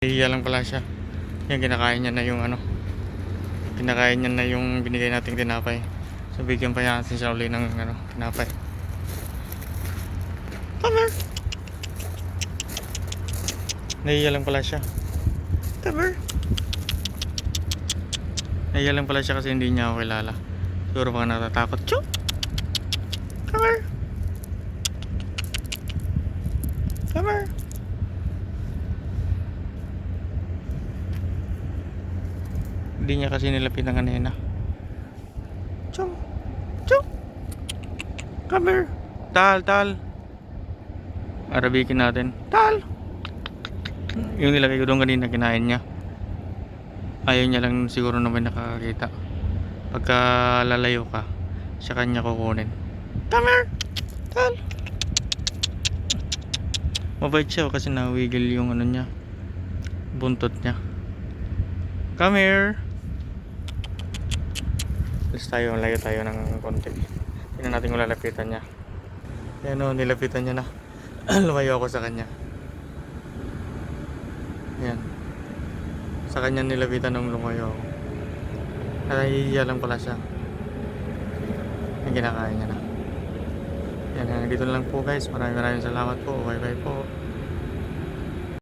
Nahihiya lang pala siya. Yan, kinakain niya na yung ano. Kinakain niya na yung binigay nating tinapay. So bigyan pa natin siya uli ng ano, tinapay. Come here. Nahihiya lang pala siya. Come here. Nahihiya lang pala siya kasi hindi niya ako kilala. Siguro baka natatakot. Chuk! Come here. Come here. Hindi niya kasi nilapitan kanina. Chum! Chum! Come here. Tal, tal. Arabikin natin. Tal! Yung nilagay ko doon kanina, kinain niya. Ayaw niya lang siguro na may nakakakita. Pagka lalayo ka, siya kanya kukunin. Come here! Tal! Mabait siya kasi nawigil yung ano niya, buntot niya. Come here! Alis tayo, layo tayo ng konti. Tingnan natin kung lalapitan niya. Yan o, nilapitan niya na. Lumayo ako sa kanya. Yan. Sa kanya nilapitan nung lumayo ako. Nahihiya lang pala siya. Yung kinakain niya na. Yan, dito lang po guys. Maraming salamat po. Bye bye po.